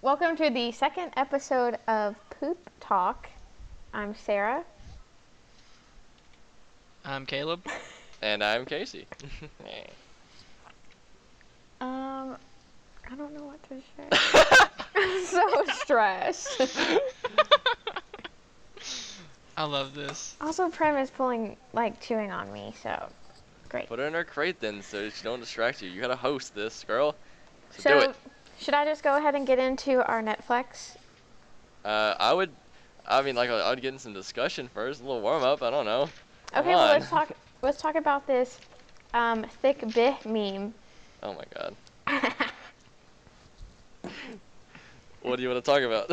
Welcome to the second episode of Poop Talk. I'm Sarah. I'm Caleb. And I'm Kasey. I don't know what to say. I'm so stressed. I love this. Also, Prem is chewing on me, so great. Put her in her crate then so she don't distract you. You gotta host this, girl. So So, do it. should I just go ahead and get into our Netflix? I would get in some discussion first, a little warm up, I don't know. Okay, well let's talk about this thick bih meme. Oh my god. What do you want to talk about?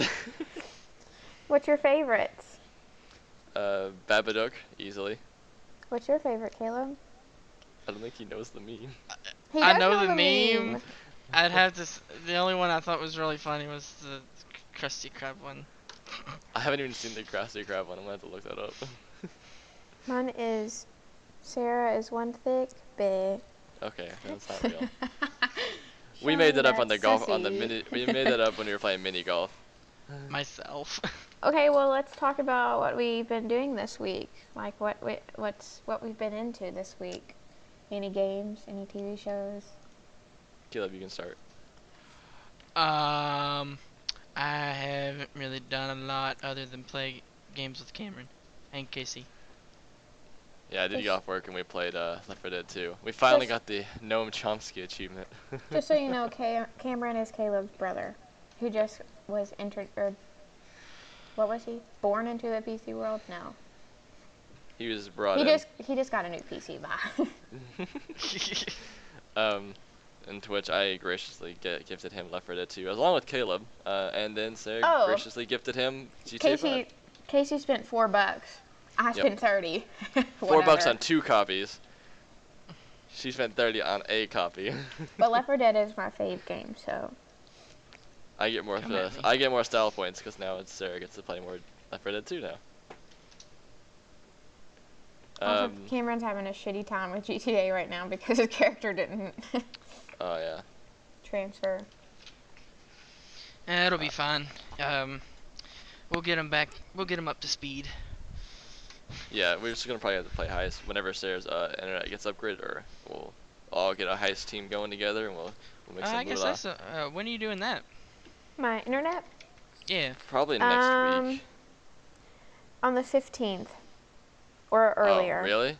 What's your favorites? Babadook, easily. What's your favorite, Caleb? I don't think he knows the meme. He I does know the meme. meme. The only one I thought was really funny was the Krusty Krab one. I haven't even seen the Krusty Krab one. I'm gonna have to look that up. Mine is Sarah is one thick bih. Okay, that's not real. We made that up on the golf sissy. We made that up when we were playing mini golf. Myself. Okay, well let's talk about what we've been doing this week. Like what we've been into this week. Any games? Any TV shows? Caleb, you can start. I haven't really done a lot other than play games with Cameron and Kasey. Yeah, I did get off work and we played Left 4 Dead 2. We finally got the Noam Chomsky achievement. Just so you know, Cameron is Caleb's brother, who just was what was he? Born into the PC world? No. He was brought in. He just got a new PC. Bye. Into which I graciously gifted him Left 4 Dead 2, along with Caleb, and then Sarah graciously gifted him GTA 5. Kasey spent $4. I spent 30. $4 on 2 copies. She spent 30 on a copy. But Left 4 Dead is my fave game, so. I get more style points because now Sarah gets to play more Left 4 Dead 2 now. Also, Cameron's having a shitty time with GTA right now because his character didn't Oh yeah. transfer. It'll be fine. We'll get him back. We'll get him up to speed. Yeah, we're just gonna probably have to play heist whenever Sarah's internet gets upgraded, or we'll all get a heist team going together and we'll make some I guess that's when are you doing that? My internet? Yeah. Probably next week. On the 15th. Or earlier. Oh, really?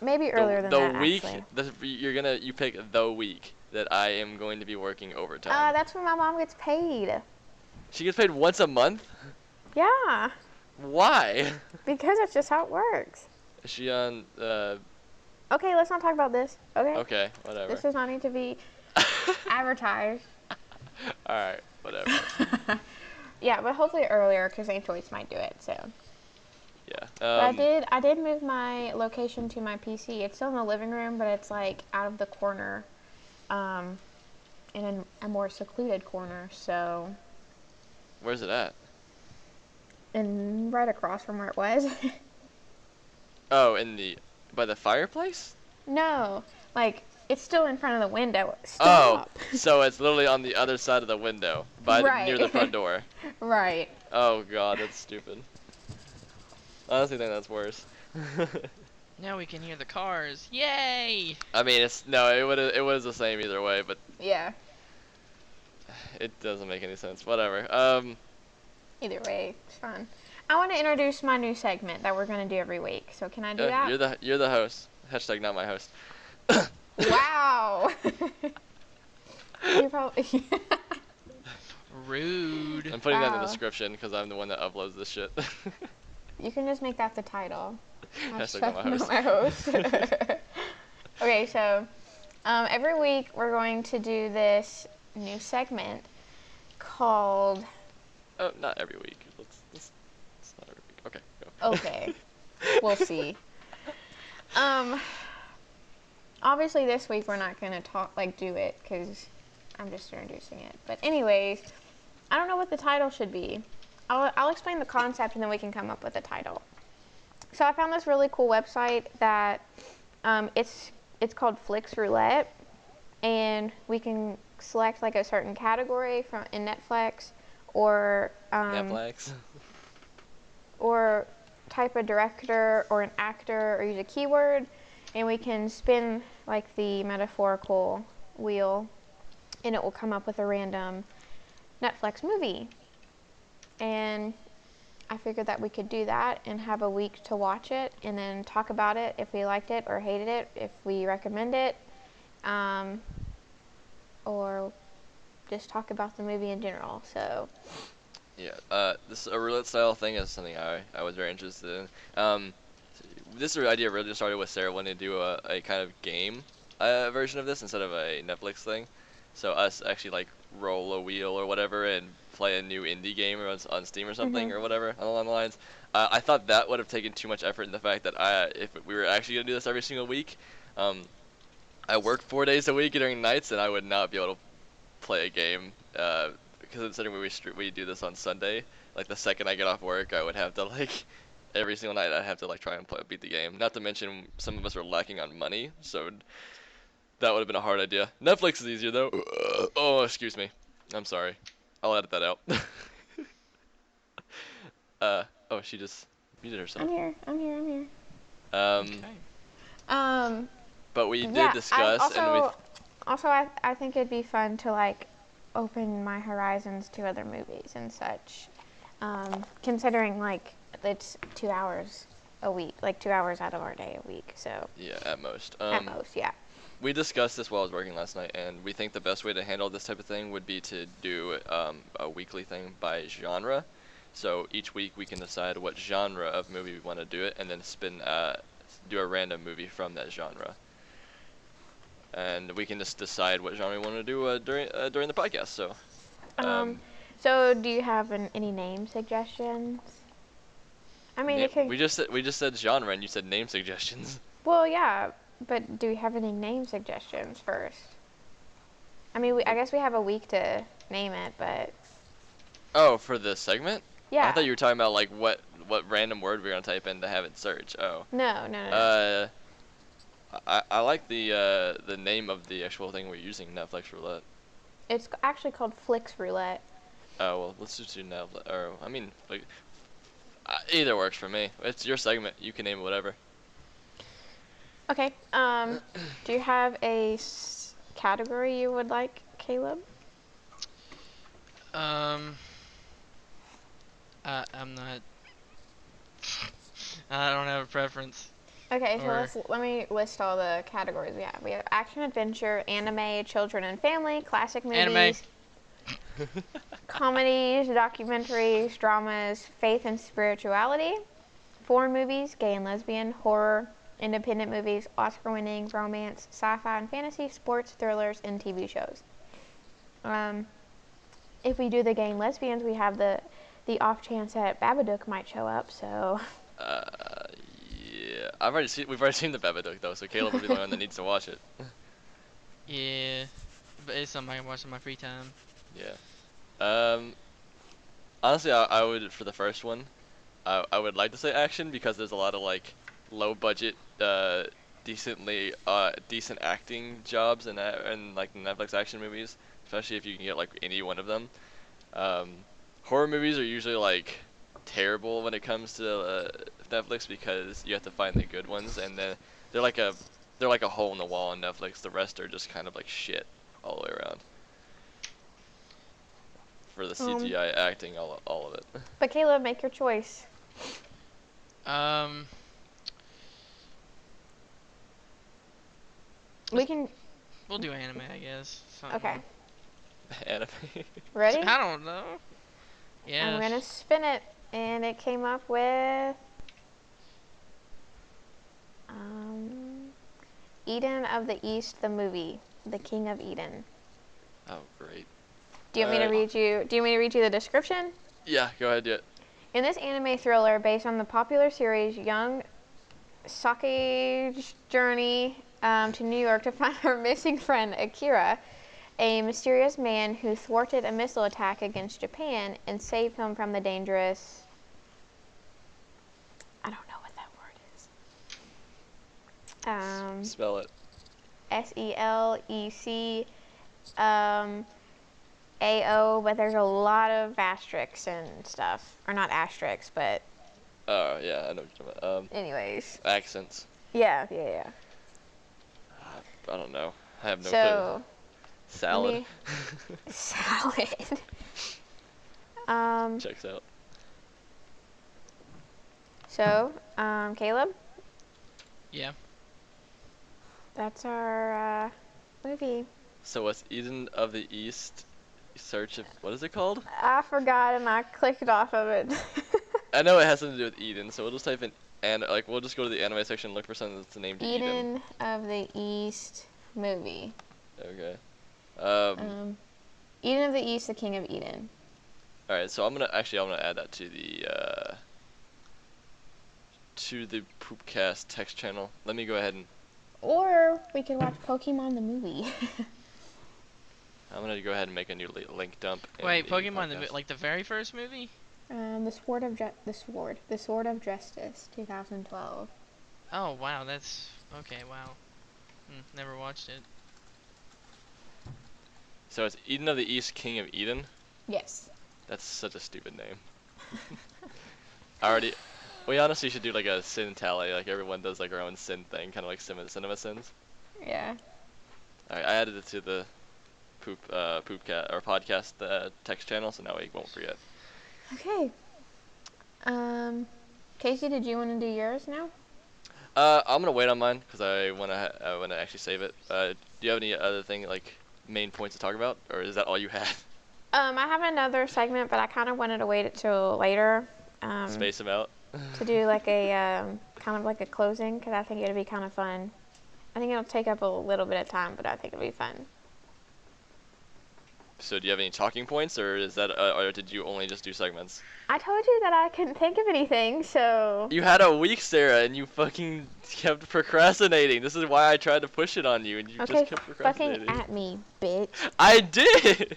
Maybe earlier than that, week, actually. You pick the week that I am going to be working overtime. That's when my mom gets paid. She gets paid once a month? Yeah. Why? Because that's just how it works. Is she on, Okay, let's not talk about this. Okay? Okay, whatever. This does not need to be advertised. Alright, whatever. Yeah, but hopefully earlier, because Aunt Joyce might do it, so. Yeah. But I did move my location to my PC. It's still in the living room, but it's like out of the corner, in a more secluded corner. So. Where's it at? And right across from where it was. Oh, by the fireplace? No, like it's still in front of the window. Stop. Oh, so it's literally on the other side of the window, near the front door. Right. Oh god, that's stupid. I honestly think that's worse. Now we can hear the cars. Yay! I mean, it was the same either way, but Yeah. it doesn't make any sense. Whatever. Either way, it's fun. I want to introduce my new segment that we're gonna do every week. So can I do that? You're the host. Hashtag not my host. Wow. You probably. Rude. I'm putting that in the description because I'm the one that uploads this shit. You can just make that the title. Hashtag not my host. Not my host. Okay, so every week we're going to do this new segment called. Oh, not every week. It's not every week. Okay, go. Okay, we'll see. Obviously this week we're not gonna do it because I'm just introducing it. But anyways, I don't know what the title should be. I'll explain the concept and then we can come up with a title. So I found this really cool website that it's called Flix Roulette, and we can select like a certain category from in Netflix, or Netflix. or type a director or an actor or use a keyword, and we can spin like the metaphorical wheel, and it will come up with a random Netflix movie. And I figured that we could do that and have a week to watch it and then talk about it if we liked it or hated it, if we recommend it, or just talk about the movie in general. So Yeah, this a roulette style thing is something I was very interested in. This idea really started with Sarah wanting to do a kind of game version of this instead of a Netflix thing. So us actually like roll a wheel or whatever and play a new indie game on Steam or something or whatever along the lines. I thought that would have taken too much effort in the fact that if we were actually gonna do this every single week, I work 4 days a week during nights and I would not be able to play a game. Because considering we do this on Sunday, like the second I get off work, I would have to like every single night I'd have to like try and beat the game. Not to mention some of us are lacking on money, so that would have been a hard idea. Netflix is easier though. Oh, excuse me. I'm sorry. I'll edit that out. Oh, she just muted herself. I'm here. Okay. But we did Yeah, discuss, and we I think it'd be fun to like open my horizons to other movies and such. Considering like it's 2 hours a week, like 2 hours out of our day a week. So yeah, at most. at most, yeah. We discussed this while I was working last night, and we think the best way to handle this type of thing would be to do a weekly thing by genre. So each week we can decide what genre of movie we want to do it, and then do a random movie from that genre. And we can just decide what genre we want to do during the podcast. So, So do you have any name suggestions? I mean, it could. we just said genre, and you said name suggestions. Well, yeah, but do we have any name suggestions first? I mean, I guess we have a week to name it, but Oh, for the segment? yeah. I thought you were talking about like what random word we were gonna type in to have it search. Oh. No. I like the name of the actual thing we're using, Netflix Roulette. It's actually called Flix Roulette. Oh well, let's just do Netflix. Or I mean, like, either works for me. It's your segment. You can name it whatever. Okay. Do you have a category you would like, Caleb? I'm not. I don't have a preference. Okay, Or- so let me list all the categories we have. We have action, adventure, anime, children and family, classic movies, Anime. comedies, documentaries, dramas, faith and spirituality, foreign movies, gay and lesbian, horror, independent movies, Oscar-winning, romance, sci-fi and fantasy, sports, thrillers, and TV shows. If we do the gay and lesbians, we have the off chance that Babadook might show up. So. Yeah. We've already seen the Babadook though, so Caleb will be the one that needs to watch it. Yeah, but it's something I can watch in my free time. Yeah. Honestly, I would for the first one. I would like to say action because there's a lot of like low budget, decent acting jobs in like Netflix action movies, especially if you can get like any one of them. Horror movies are usually like terrible when it comes to Netflix because you have to find the good ones, and then they're like a hole in the wall on Netflix. The rest are just kind of like shit all the way around. For the CGI acting, all of it. But Caleb, make your choice. We can. We'll do anime, I guess. Okay. Anime. Ready? I don't know. Yeah. I'm gonna spin it, and it came up with Eden of the East, the movie, The King of Eden. Oh, great. Do you want me to read you? Do you want me to read you the description? Yeah, go ahead, do it. In this anime thriller based on the popular series, young Sake's journey to New York to find her missing friend Akira, a mysterious man who thwarted a missile attack against Japan and saved him from the dangerous. I don't know what that word is. Spell it. SELEC AO, but there's a lot of asterisks and stuff. Or not asterisks, but Oh, yeah, I know what you're talking about. anyways. Accents. Yeah. I don't know. I have no clue. So, Salad. salad. Checks out. So, Caleb, Yeah. that's our movie. So what's Eden of the East? Search of what is it called? I forgot and I clicked off of it. I know it has something to do with Eden, so we'll just type in and like we'll just go to the anime section and look for something that's named Eden. Eden of the East movie. Okay. Eden of the East, the King of Eden. All right, so I'm gonna add that to the Poopcast text channel. Let me go ahead and Or we could watch Pokemon the movie. I'm gonna go ahead and make a new link dump. in Wait, the Pokemon, podcast. like the very first movie? The Sword of Justice, 2012. Oh wow, that's okay. Wow, never watched it. So it's Eden of the East, King of Eden. Yes. That's such a stupid name. We honestly should do like a sin tally, like everyone does like our own sin thing, kind of like cinema sins. Yeah. Alright, I added it to the Poopcat or podcast text channel, so now we won't forget. Okay. Kasey, did you want to do yours now? I'm gonna wait on mine because I wanna actually save it. Do you have any other thing like main points to talk about, or is that all you had? I have another segment, but I kind of wanted to wait until later. Space them out. To do like a kind of like a closing, because I think it'll be kind of fun. I think it'll take up a little bit of time, but I think it'll be fun. So do you have any talking points, or is that, or did you only just do segments? I told you that I couldn't think of anything, so. You had a week, Sarah, and you fucking kept procrastinating. This is why I tried to push it on you, and you Okay, just kept procrastinating. fucking at me, bitch. I did.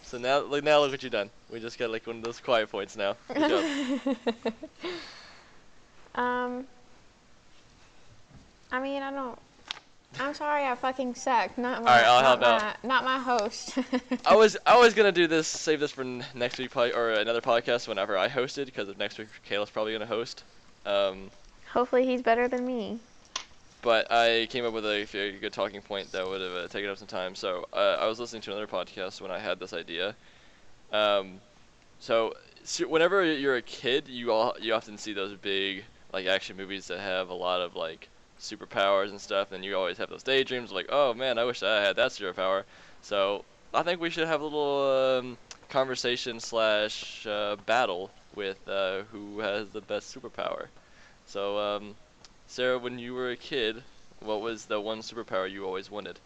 So now look what you've done. We just got like one of those quiet points now. Good job. I mean, I'm sorry, I fucking suck. Not my. Alright, I'll help out. Not my host. I was gonna do this, save this for next week, or another podcast whenever I hosted, because of next week Kayla's probably gonna host. Hopefully he's better than me. But I came up with a very good talking point that would have taken up some time. So I was listening to another podcast when I had this idea. So whenever you're a kid, you often see those big like action movies that have a lot of like superpowers and stuff, and you always have those daydreams like, oh man, I wish I had that superpower. So I think we should have a little conversation / battle with who has the best superpower. So Sarah, when you were a kid, what was the one superpower you always wanted?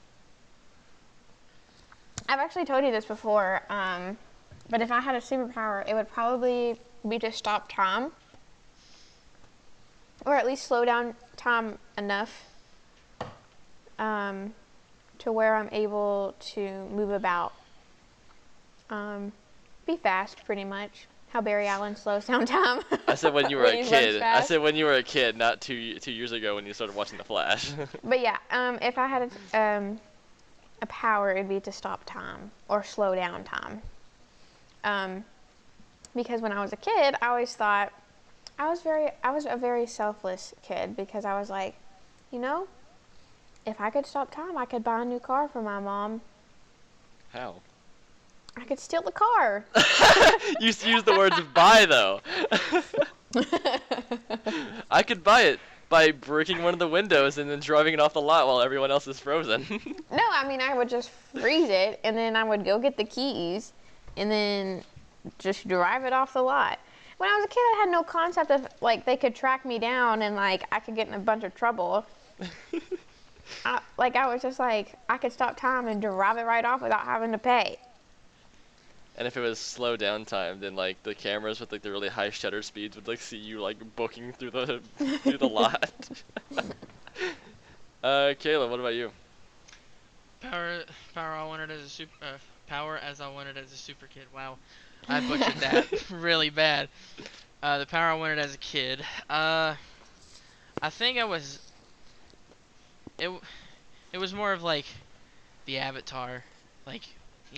I've actually told you this before, but if I had a superpower, it would probably be to stop time. Or at least slow down time enough to where I'm able to move about. Be fast, pretty much. How Barry Allen slows down time. I said when you were a He kid. runs I fast. said when you were a kid, not two years ago when you started watching The Flash. But yeah, if I had a power, it'd be to stop time or slow down time. Because when I was a kid, I always thought I was a very selfless kid, because I was like, you know, if I could stop time, I could buy a new car for my mom. How? I could steal the car. You used the words buy though. I could buy it by breaking one of the windows and then driving it off the lot while everyone else is frozen. No, I mean, I would just freeze it, and then I would go get the keys, and then just drive it off the lot. When I was a kid, I had no concept of, like, they could track me down and, like, I could get in a bunch of trouble. I was just like, I could stop time and drive it right off without having to pay. And if it was slow down time, then like the cameras with like the really high shutter speeds would like see you like booking through the lot. Kayla, what about you? Power I wanted as a power as I wanted as a super kid. Wow, I butchered that really bad. The power I wanted as a kid. I think I was. It it was more of like the Avatar, like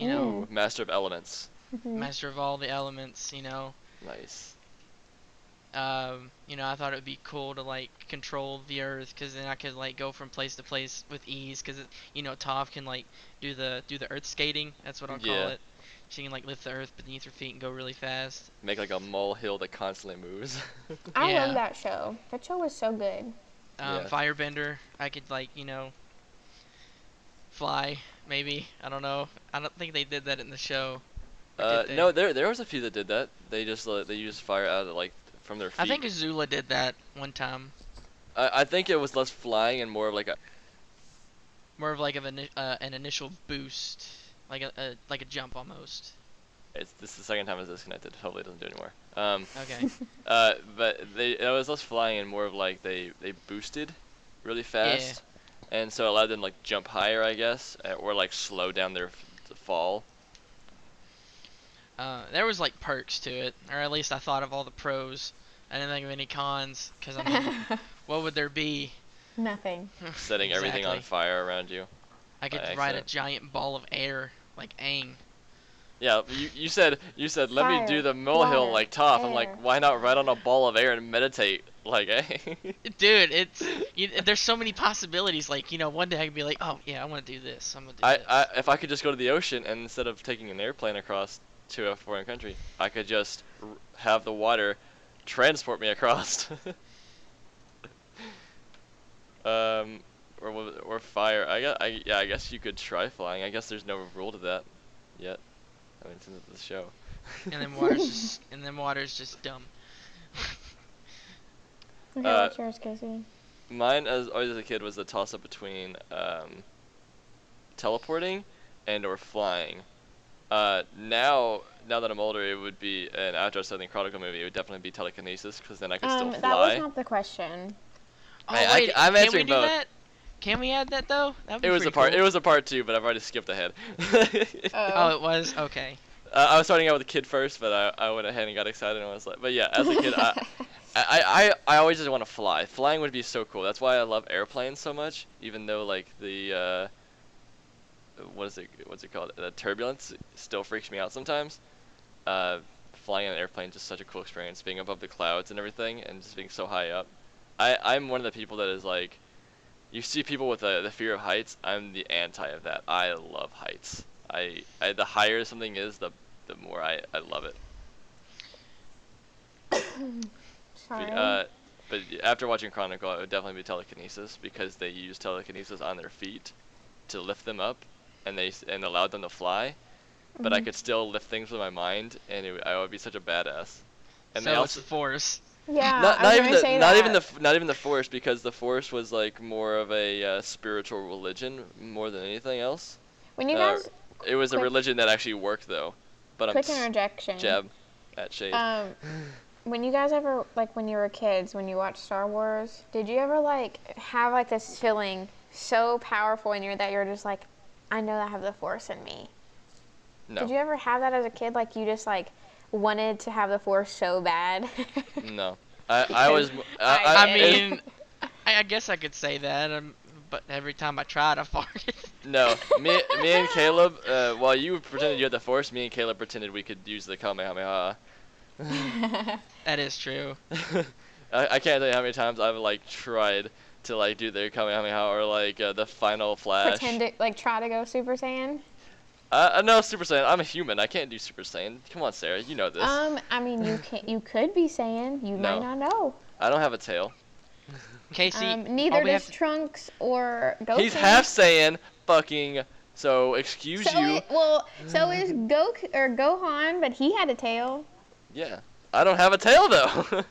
Ooh, Master of Elements. master of all the elements. Nice. I thought it would be cool to like control the earth, because then I could like go from place to place with ease, because Toph can like do the earth skating. That's what I'll call Yeah. it. She can like lift the earth beneath her feet and go really fast. Make like a molehill that constantly moves. I Yeah. love that show. That show was so good. Yeah. Firebender, I could like fly, maybe. I don't know. I don't think they did that in the show. Or did they? No, there was a few that did that. They just they used fire out of like from their feet. I think Azula did that one time. I think it was less flying and more of like a. More of like an initial boost, like a jump almost. This is the second time it's disconnected. Hopefully it doesn't do it anymore. Okay. But it was less flying and more of like they boosted really fast, and so it allowed them to like jump higher, I guess, or like slow down their fall. There was like perks to it, or at least I thought of all the pros. I didn't think of any cons, because I mean, what would there be? Nothing. Setting everything on Exactly. fire around you. I could by ride a accident. giant ball of air, like Aang. Yeah, you said let me do Fire, the molehill water, like Toph. I'm air. like, why not ride on a ball of air and meditate like Dude, there's so many possibilities. Like, one day I could be like, oh yeah, I want to do this. I'm gonna do this. If I could just go to the ocean and instead of taking an airplane across to a foreign country, I could just have the water transport me across. Or fire. I guess you could try flying. I guess there's no rule to that yet. I mean, since it's the show. and then water's just dumb. Okay, Uh, what's yours, Casey? Mine, as always as a kid, was a toss-up between teleporting and or flying. Now that I'm older, it would be, and after I saw the Chronicle movie, it would definitely be telekinesis, because then I could still That fly. was not the question. Oh I'm can we answering do both. that? Can we add that though? That'd be It was pretty a part. cool. It was a part 2, but I've already skipped ahead. Oh, it was? Okay. I was starting out with a kid first, but I went ahead and got excited and I was like, but yeah, as a kid, I always just want to fly. Flying would be so cool. That's why I love airplanes so much, even though like the what's it called? The turbulence still freaks me out sometimes. Flying in an airplane is just such a cool experience, being above the clouds and everything, and just being so high up. I'm one of the people that is like, you see people with the fear of heights. I'm the anti of that. I love heights. The higher something is, the more I love it. Sorry. But after watching Chronicle, it would definitely be telekinesis, because they use telekinesis on their feet to lift them up, and allowed them to fly. But I could still lift things with my mind, and I would be such a badass. And they So also it's the Force. Yeah, not, I not was even gonna the say not that. even the not even the Force, because the Force was like more of a spiritual religion more than anything else. When you guys, It was a quick- religion that actually worked though. But quick interjection. jab at Shade. When you guys ever, like when you were kids, when you watched Star Wars, did you ever like have like this feeling so powerful in you that you're just like, I know I have the Force in me? No. Did you ever have that as a kid? Like you just like wanted to have the Force so bad? No. I was. I did. mean, I guess I could say that, but every time I tried, I farted. No. Me and Caleb. While you pretended you had the Force, me and Caleb pretended we could use the Kamehameha. That is true. I can't tell you how many times I've like tried to like do the Kamehameha or like the final flash. Pretend to like try to go Super Saiyan. No, Super Saiyan. I'm a human. I can't do Super Saiyan. Come on, Sarah. You know this. I mean you can you could be Saiyan. You No. might not know. I don't have a tail. Casey, Neither all we does have to- Trunks or Goku. He's half Saiyan. Fucking. So excuse you. So is Goku or Gohan, but he had a tail. Yeah. I don't have a tail though.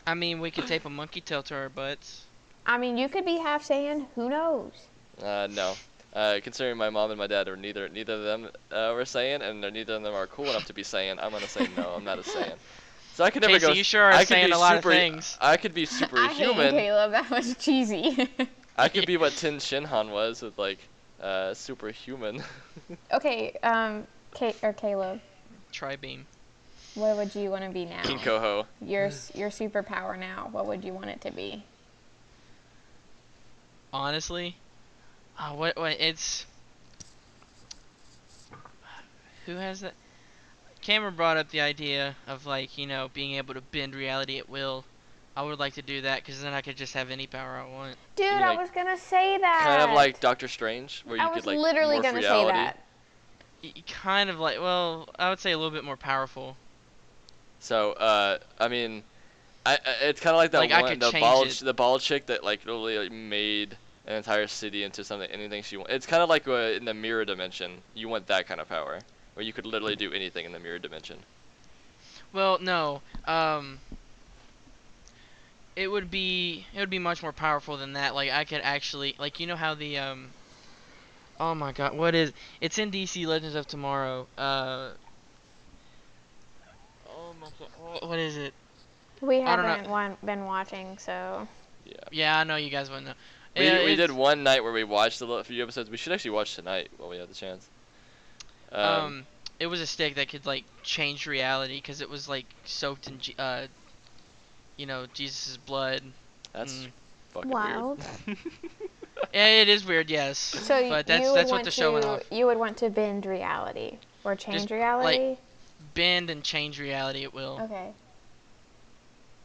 I mean, we could tape a monkey tail to our butts. I mean, you could be half Saiyan. Who knows? No. Considering my mom and my dad are neither of them were Saiyan, and neither of them are cool enough to be Saiyan, I'm gonna say no. I'm not a Saiyan. So I could never Casey, go. you sure are I could saying be a lot of super- things. I could be I hate superhuman. Caleb. That was cheesy. I could be what Tin Shinhan was with like superhuman. Okay, Caleb, Tri-beam. what would you want to be now? King Koho. Your superpower now. What would you want it to be? honestly, what it's who has that? Cameron brought up the idea of like being able to bend reality at will. I would like to do that because then I could just have any power I want. Dude, You I like was gonna say that. kind of like Doctor Strange, where I you was could like literally morph gonna say reality. that. Kind of like, well, I would say a little bit more powerful. So, I mean, it's kind of like that Like, I one, could the change it. the bald chick that like literally like, made an entire city into something, anything she wants. It's kind of like in the mirror dimension. You want that kind of power, where you could literally do anything in the mirror dimension. Well, no. It would be much more powerful than that. Like I could actually like how the oh my god, it's in DC Legends of Tomorrow. Oh my god, what is it? We I don't know. haven't been watching, so. Yeah. Yeah, I know you guys wouldn't know. We did It's one night where we watched a few episodes. We should actually watch tonight while we have the chance. it was a stick that could like change reality because it was like soaked in Jesus' blood. That's fucking Wild. weird. Yeah, it is weird, yes. So But you would that's what want the show went to off. you would want to bend reality or change Just, reality. Bend and change reality at will. Okay.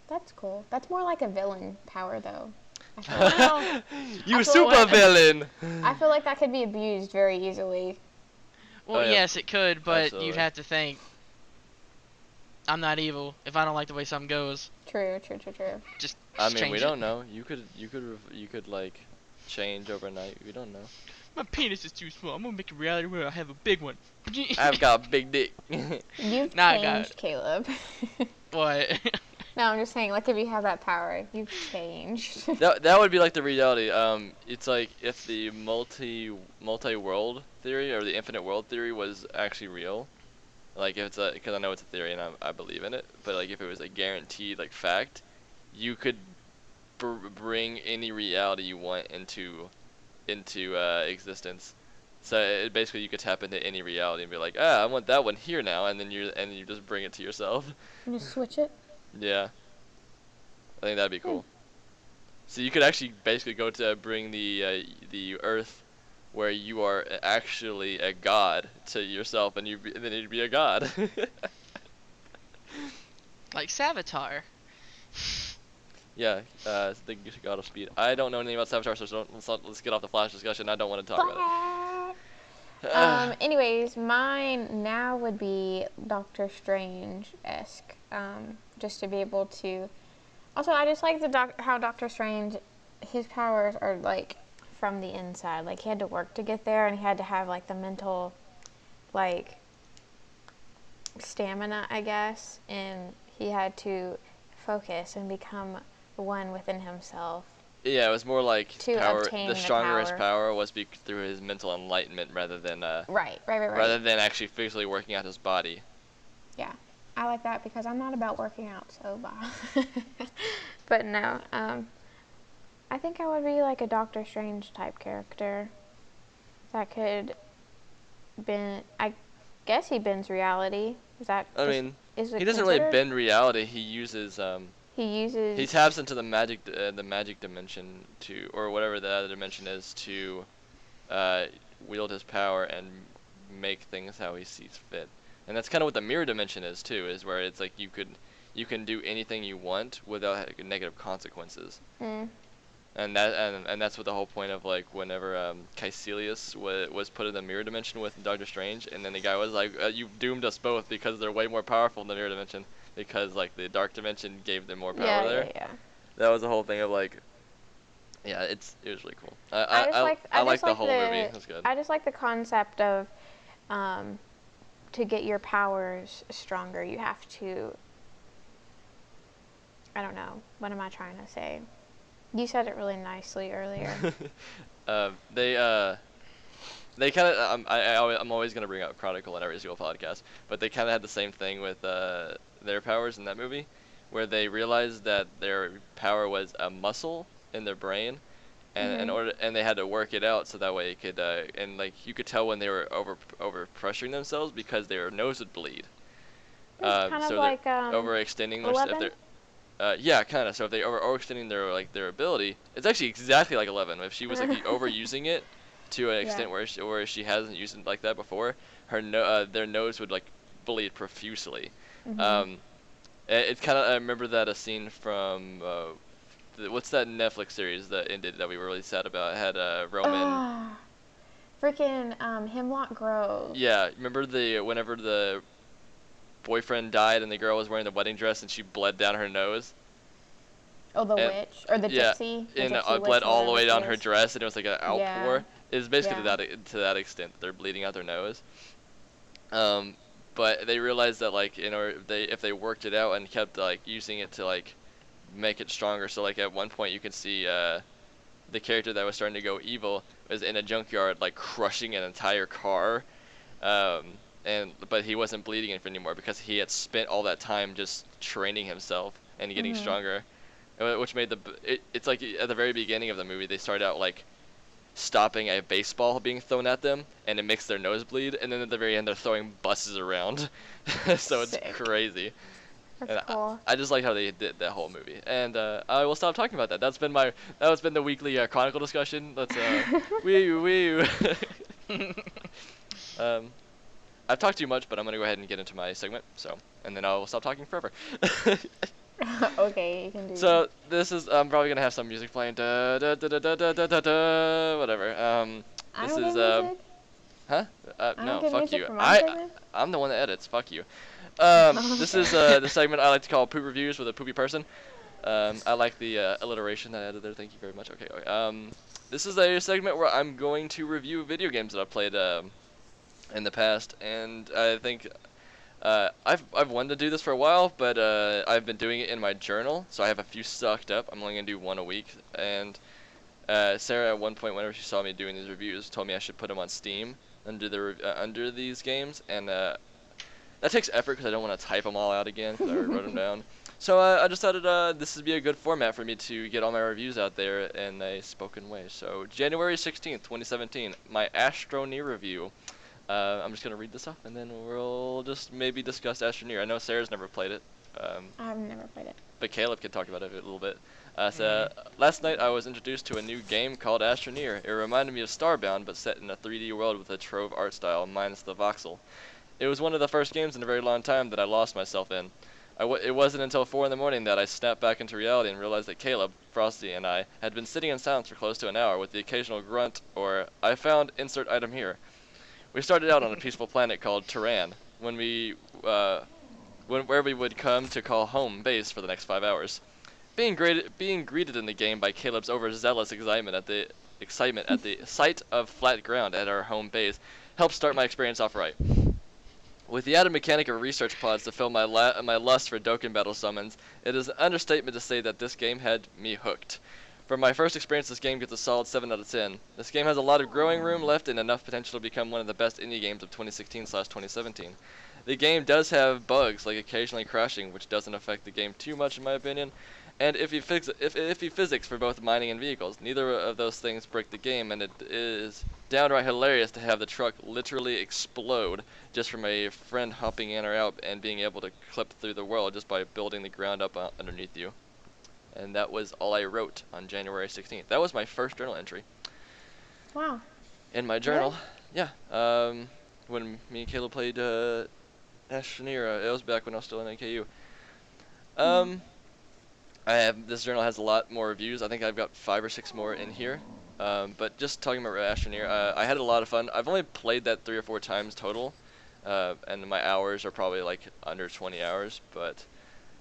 That's cool. That's more like a villain power, though. I feel like, You I feel super like- villain. I feel like that could be abused very easily. Well, Oh, yeah. yes, it could, but Absolutely. you'd have to think. I'm not evil. If I don't like the way something goes, True. just I mean, change we it. don't know. You could like change overnight. We don't know. My penis is too small. I'm gonna make a reality where I have a big one. I've got a big dick. You've Nah, I got changed, Caleb. What? No, I'm just saying, like, if you have that power, you've changed. that would be like the reality. It's like if the multi-world theory or the infinite world theory was actually real. Like if it's because I know it's a theory and I believe in it, but like if it was a guaranteed like fact, you could bring any reality you want into existence. So basically you could tap into any reality and be like, I want that one here now, and then you just bring it to yourself. You just switch it. Yeah, I think that'd be cool. So you could actually basically go to bring the Earth, where you are actually a god to yourself, and then you'd be a god. Like Savitar. Yeah, the god of speed. I don't know anything about Savitar, so let's get off the Flash discussion. I don't want to talk about it. Anyways, mine now would be Doctor Strange-esque. Just to be able to. Also, I just like how Doctor Strange, his powers are like from the inside. Like he had to work to get there, and he had to have like the mental, like, stamina, I guess, and he had to focus and become one within himself. Yeah, it was more like To power. obtain The the stronger his power. power was through his mental enlightenment, rather than Right. rather than actually physically working out his body. Yeah, I like that because I'm not about working out, so blah. But no, I think I would be like a Doctor Strange type character that could bend. I guess he bends reality. Is that? I mean, is it he doesn't really considered? bend reality. He uses He uses. he taps into the magic dimension or whatever the other dimension is, to wield his power and make things how he sees fit. And that's kind of what the mirror dimension is too, is where it's like you can do anything you want without negative consequences. Mm. And that's what the whole point of, like, whenever Caecilius was put in the mirror dimension with Doctor Strange, and then the guy was like, you've doomed us both because they're way more powerful in the mirror dimension, because like the dark dimension gave them more power there. Yeah. That was the whole thing of like, yeah, it was really cool. I I like just the like whole movie. It was good. I just like the concept of, to get your powers stronger, you have to. I don't know. What am I trying to say? You said it really nicely earlier. They kind of I'm always gonna bring up Chronicle in every single podcast, but they kind of had the same thing with their powers in that movie, where they realized that their power was a muscle in their brain, and Mhm. they had to work it out so that way it could and like you could tell when they were over pressuring themselves because their nose would bleed. It's kind of so like they're overextending their 11? Yeah, kind of. So if they are overextending their ability, it's actually exactly like 11. If she was like overusing it to an extent where she hasn't used it like that before, their nose would like bleed profusely. Mhm. It's kind of, I remember that a scene from what's that Netflix series that ended that we were really sad about? It had Roman. Ah, freaking Hemlock Grove. Yeah, remember whenever the boyfriend died and the girl was wearing the wedding dress and she bled down her nose? Oh, the And witch or the yeah, gypsy. The and gypsy bled witch, all the whatever way she down her is. dress, and it was like an Yeah. outpour. It's basically Yeah. to that extent that they're bleeding out their nose. Um, but they realized that like if they worked it out and kept like using it to like make it stronger. So like at one point you could see the character that was starting to go evil was in a junkyard like crushing an entire car. Um, but he wasn't bleeding anymore because he had spent all that time just training himself and getting Mhm. stronger, which made it's like at the very beginning of the movie they start out like stopping a baseball being thrown at them and it makes their nose bleed, and then at the very end they're throwing buses around. So it's Sick. crazy. That's And cool. I just like how they did that whole movie. And I will stop talking about that. That's been the weekly Chronicle discussion. Let's wee. um, I've talked too much, but I'm gonna go ahead and get into my segment. So, and then I'll stop talking forever. Okay, you can do. So this is I'm probably gonna have some music playing. Whatever. I This don't is get music. huh? I No, don't get fuck music you. for my segment. I'm the one that edits. Fuck you. This is Okay. the segment I like to call Poop Reviews with a Poopy Person. I like the alliteration that I added there. Thank you very much. Okay. This is a segment where I'm going to review video games that I've played in the past, and I think I've wanted to do this for a while, but I've been doing it in my journal, so I have a few stocked up. I'm only gonna do one a week, and Sarah at one point, whenever she saw me doing these reviews, told me I should put them on Steam under these games, and that takes effort because I don't want to type them all out again because I already wrote them down. So I decided this would be a good format for me to get all my reviews out there in a spoken way. So January 16th, 2017, my Astroneer review. I'm just gonna read this off, and then we'll just maybe discuss Astroneer. I know Sarah's never played it, I've never played it. but Caleb could talk about it a little bit. Last night I was introduced to a new game called Astroneer. It reminded me of Starbound, but set in a 3D world with a trove art style, minus the voxel. It was one of the first games in a very long time that I lost myself in. It wasn't until 4 in the morning that I snapped back into reality and realized that Caleb, Frosty, and I had been sitting in silence for close to an hour with the occasional grunt or "I found insert item here." We started out on a peaceful planet called Turan, where we would come to call home base for the next 5 hours. Being greeted in the game by Caleb's overzealous excitement at the sight of flat ground at our home base helped start my experience off right. With the added mechanic of research pods to fill my lust for Dokkan battle summons, it is an understatement to say that this game had me hooked. For my first experience, this game gets a solid 7 out of 10. This game has a lot of growing room left and enough potential to become one of the best indie games of 2016/2017. The game does have bugs, like occasionally crashing, which doesn't affect the game too much in my opinion, and iffy physics for both mining and vehicles. Neither of those things break the game, and it is downright hilarious to have the truck literally explode just from a friend hopping in or out and being able to clip through the world just by building the ground up underneath you. And that was all I wrote on January 16th. That was my first journal entry. Wow. In my journal, yeah. When me and Caleb played Astroneer, it was back when I was still in AKU. This journal has a lot more reviews. I think I've got 5 or 6 more in here. But just talking about Astroneer, I had a lot of fun. I've only played that 3 or 4 times total, and my hours are probably like under 20 hours. But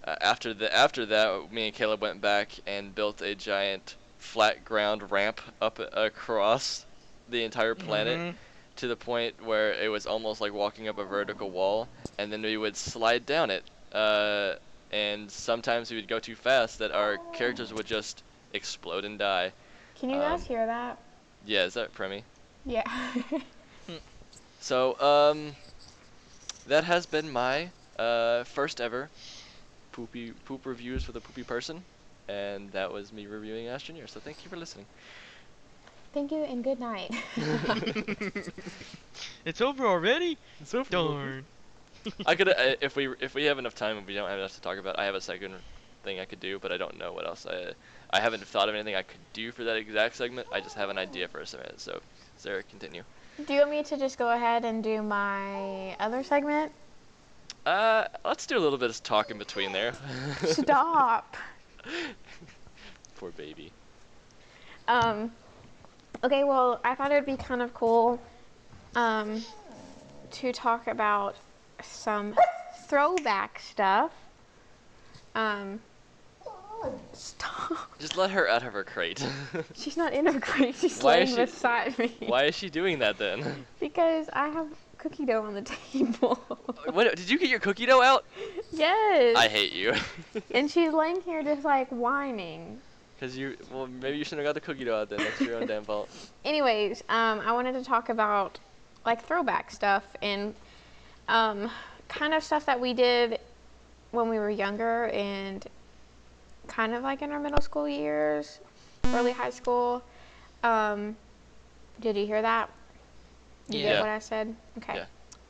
after that, me and Caleb went back and built a giant flat ground ramp up across the entire planet to the point where it was almost like walking up a vertical wall, and then we would slide down it. And sometimes we would go too fast that our characters would just explode and die. Can you guys hear that? Yeah, is that Premi? Yeah. So, that has been my first ever poop reviews with a poopy person, and that was me reviewing Astroneer. So thank you for listening. Thank you and good night. It's over already? It's over. Darn. I could if we have enough time and we don't have enough to talk about, I have a second thing I could do, but I don't know what else. I haven't thought of anything I could do for that exact segment. I just have an idea for a segment. So, Sarah, continue. Do you want me to just go ahead and do my other segment? Let's do a little bit of talk in between there. Stop. Poor baby. Okay, well, I thought it would be kind of cool to talk about some throwback stuff. Stop. Just let her out of her crate. She's not in her crate. She's Why is laying she- beside me. Why is she doing that then? Because I have cookie dough on the table. What? Did you get your cookie dough out? Yes. I hate you. And she's laying here just like whining. Well, maybe you shouldn't have got the cookie dough out then. That's your own damn fault. Anyways, I wanted to talk about like throwback stuff and kind of stuff that we did when we were younger and kind of like in our middle school years, early high school. Did you hear that? Did you Yeah. get what I said? Okay.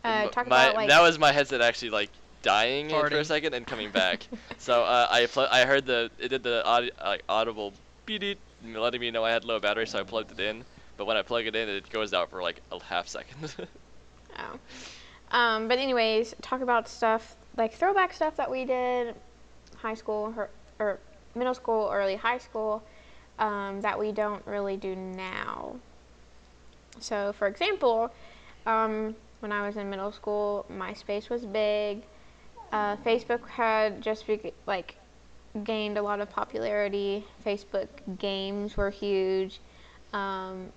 Yeah. Talk about like That was my headset actually like dying for a Farting. second and coming back. So I heard it did the audible beep letting me know I had low battery, so I plugged it in. But when I plug it in, it goes out for like a half second. But anyways, talk about stuff like throwback stuff that we did high school or middle school, early high school, that we don't really do now. So, for example, when I was in middle school, MySpace was big. Facebook had just gained a lot of popularity. Facebook games were huge.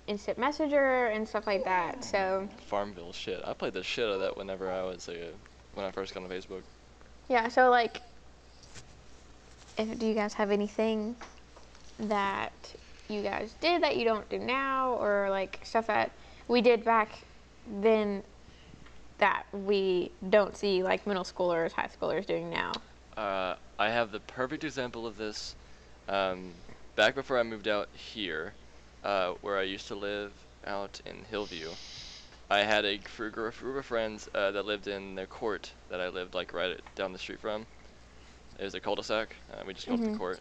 Instant Messenger and stuff like that. So Farmville shit. I played the shit out of that whenever I was when I first got on Facebook. yeah, so like, do you guys have anything that you guys did that you don't do now, or like stuff that we did back then that we don't see like middle schoolers, high schoolers doing now? I have the perfect example of this. Back before I moved out here, where I used to live out in Hillview, I had a group of friends that lived in the court that I lived like right down the street from. It was a cul-de-sac. We just called it the court.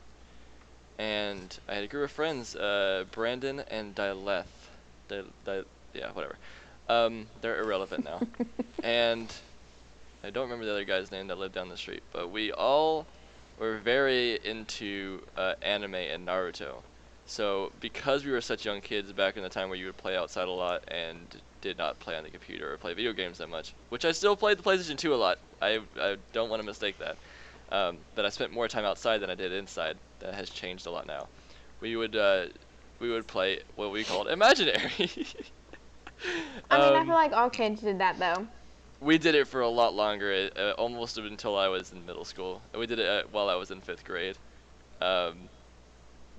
And I had a group of friends, Brandon and Dileth. Yeah, whatever. They're irrelevant now. And I don't remember the other guy's name that lived down the street, but we all were very into anime and Naruto. So because we were such young kids back in the time where you would play outside a lot and did not play on the computer or play video games that much, which I still played the PlayStation 2 a lot. I don't want to mistake that. But I spent more time outside than I did inside. That has changed a lot now. We would play what we called Imaginary. I mean, I feel like all kids did that though. We did it for a lot longer, almost until I was in middle school. We did it while I was in 5th grade.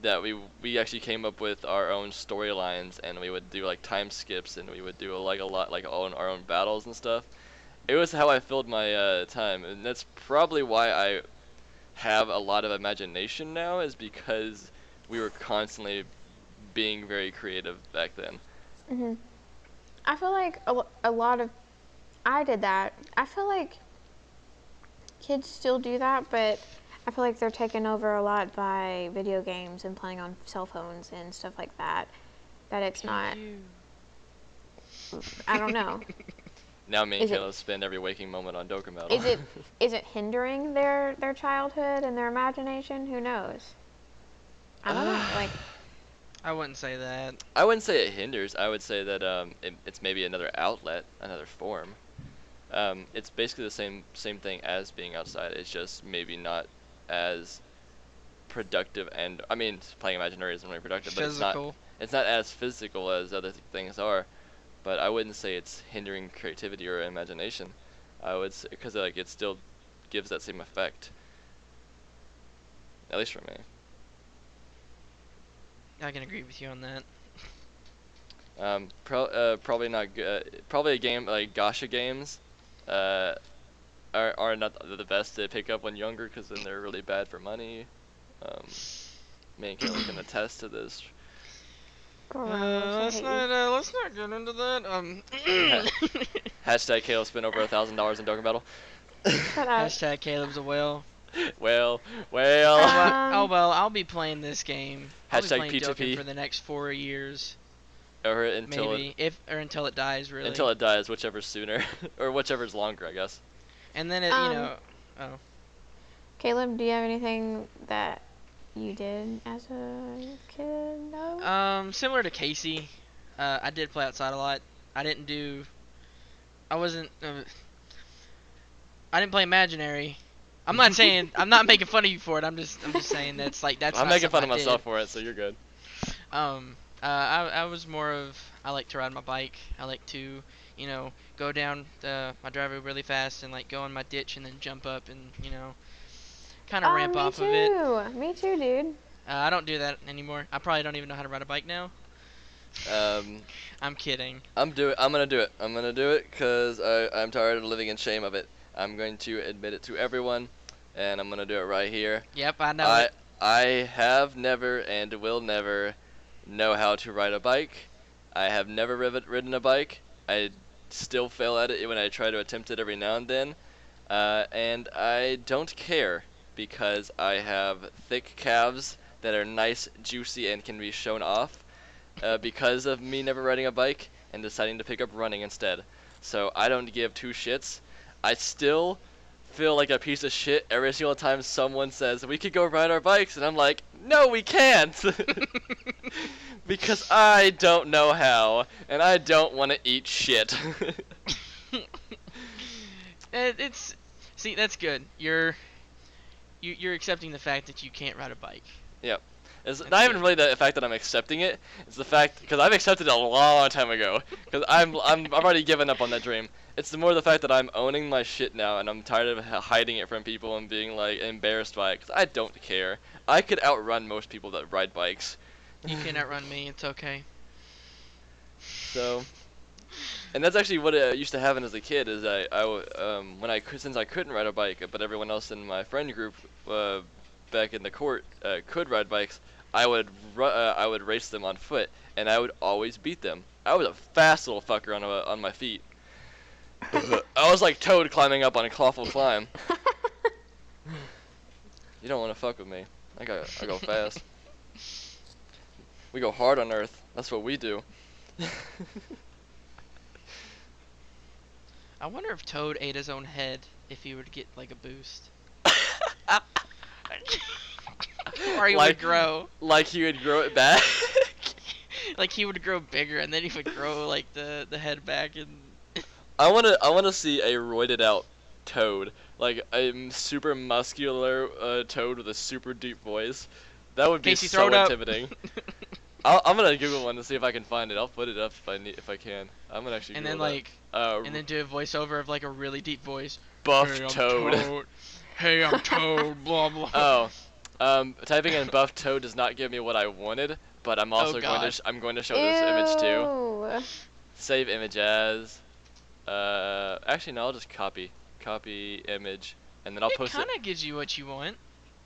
That we actually came up with our own storylines, and we would do like time skips, and we would do like a lot like our own battles and stuff. It was how I filled my time, and that's probably why I have a lot of imagination now, is because we were constantly being very creative back then. I feel like a lot of I did that. I feel like kids still do that, but I feel like they're taken over a lot by video games and playing on cell phones and stuff like that. That it's not. I don't know. Now me and Is it- Caleb spend every waking moment on Dokkan Battle. Is it hindering their childhood and their imagination? Who knows? I don't know. Like, I wouldn't say that. I wouldn't say it hinders. I would say that it's maybe another outlet, another form. It's basically the same thing as being outside. It's just maybe not as productive, and I mean playing Imaginary isn't really productive, but Physical. it's not as physical as other things are. But I wouldn't say it's hindering creativity or imagination. I would say, because like it still gives that same effect. At least for me. I can agree with you on that. Probably not good. Probably a game like Gacha games are not the best to pick up when younger, because then they're really bad for money. Me and Caleb can attest to this. Let's not get into that. Hashtag Caleb spent over $1,000 in Dokkan Battle. shut up. Hashtag Caleb's a whale. Well. Oh well, I'll be playing this game. I'll be Hashtag playing Dokkan P2P. for the next 4 years, Or until maybe, until it dies, really. until it dies, whichever's sooner, or whichever's longer, I guess. And then it, oh. Caleb, do you have anything that you did as a kid? No. Similar to Kasey, I did play outside a lot. I didn't play imaginary. I'm not saying, I'm not making fun of you for it. I'm just saying that's I'm not making fun of something I myself did. for it, so you're good. I was more of, I like to ride my bike. I like to, go down my driveway really fast and like go in my ditch and then jump up and, kind of ramp off of it. Me too, dude. I don't do that anymore. I probably don't even know how to ride a bike now. I'm kidding. I'm gonna do it. I'm gonna do it because I'm tired of living in shame of it. I'm going to admit it to everyone, and I'm gonna do it right here. Yep, I know it. I have never and will never know how to ride a bike. I have never ridden a bike. I still fail at it when I try to attempt it every now and then. And I don't care because I have thick calves that are nice, juicy, and can be shown off because of me never riding a bike and deciding to pick up running instead. So I don't give two shits. I still feel like a piece of shit every single time someone says, we could go ride our bikes, and I'm like, no, we can't! Because I don't know how, and I don't want to eat shit. See, that's good. You're accepting the fact that you can't ride a bike. Yep. It's That's not even good. really the fact that I'm accepting it. It's the fact because I've accepted it a long time ago. Because I've already given up on that dream. It's more the fact that I'm owning my shit now, and I'm tired of hiding it from people and being like embarrassed by it. Because I don't care. I could outrun most people that ride bikes. You can outrun me. It's okay. So, and that's actually what used to happen as a kid. Is since I couldn't ride a bike, but everyone else in my friend group back in the court could ride bikes. I would race them on foot, and I would always beat them. I was a fast little fucker on my feet. I was like Toad climbing up on a clawful climb. You don't want to fuck with me. I go fast. We go hard on Earth. That's what we do. I wonder if Toad ate his own head if he would get like a boost. Or he would grow. Like he would grow it back. Like he would grow bigger and then he would grow like the head back and. I wanna see a roided out Toad, like a super muscular Toad with a super deep voice. That would be Kasey, so throw it up. intimidating. I'm gonna Google one to see if I can find it. I'll put it up if I can. I'm gonna actually. And Google then like, that. and then do a voiceover of like a really deep voice. Buff Hey, I'm Toad. Hey, I'm Toad. Blah blah. Oh, typing in buff Toad does not give me what I wanted, but I'm also God. I'm going to show this image too. Ew. Save image as. Actually no, I'll just copy image, and then I'll It post it. kind of gives you what you want.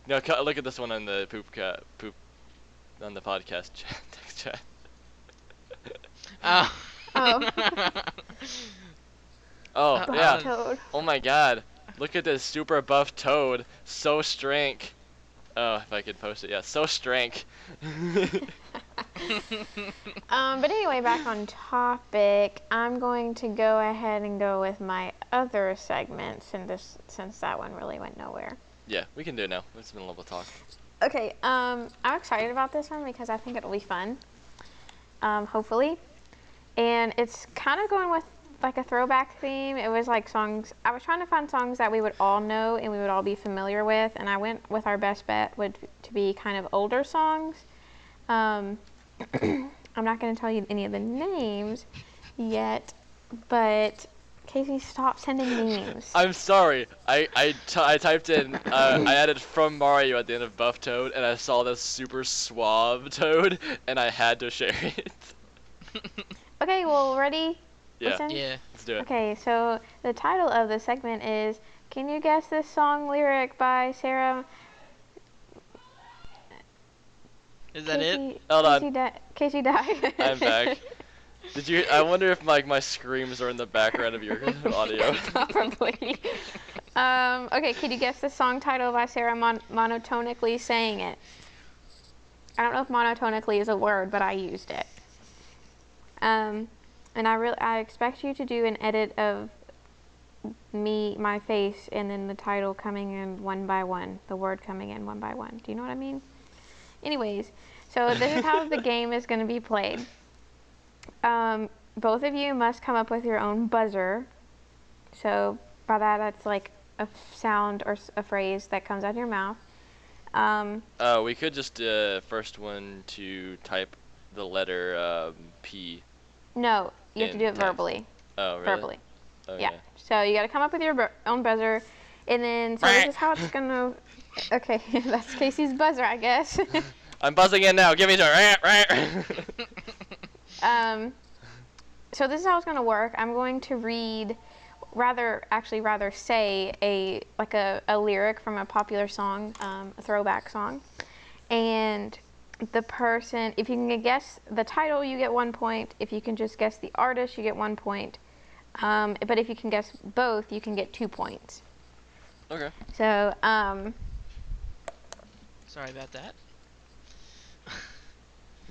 No, look at this one on the poop on the podcast chat. Text chat. Oh. Oh. Oh Buff yeah. Toad. Oh my God. Look at this super buff Toad. So strank. Oh, if I could post it, yeah. So strank. But anyway, back on topic, I'm going to go ahead and go with my other segment since that one really went nowhere. Yeah, we can do it now. It's been a little talk. Okay, I'm excited about this one because I think it'll be fun. Hopefully. And it's kind of going with like a throwback theme. It was like songs, I was trying to find songs that we would all know and we would all be familiar with, and I went with our best bet to be kind of older songs. I'm not going to tell you any of the names yet, but Kasey, stop sending names. I'm sorry. I typed in, I added from Mario at the end of Buff Toad, and I saw this super suave Toad, and I had to share it. Okay, well, ready? Yeah. Listen? Yeah. Let's do it. Okay, so the title of the segment is, can you guess this song lyric by Sarah? Is that it? Hold on. Kasey died. I'm back. I wonder if like my screams are in the background of your audio. Probably. Okay, could you guess the song title by Sarah monotonically saying it? I don't know if monotonically is a word, but I used it. And I expect you to do an edit of my face, and then the title coming in one by one, the word coming in one by one. Do you know what I mean? Anyways, so this is how the game is going to be played. Both of you must come up with your own buzzer. So by that, that's like a sound or a phrase that comes out of your mouth. We could just first one to type the letter P. No, you have to In do it text. verbally. Oh, really? Verbally. Okay. Yeah. So you got to come up with your own buzzer, and then so this is how it's gonna. Okay, that's Casey's buzzer, I guess. I'm buzzing in now. Give me some. So this is how it's gonna work. I'm going to read, rather say a lyric from a popular song, a throwback song, and the person, if you can guess the title, you get 1 point. If you can just guess the artist, you get 1 point. But if you can guess both, you can get 2 points. Okay. So, Sorry about that.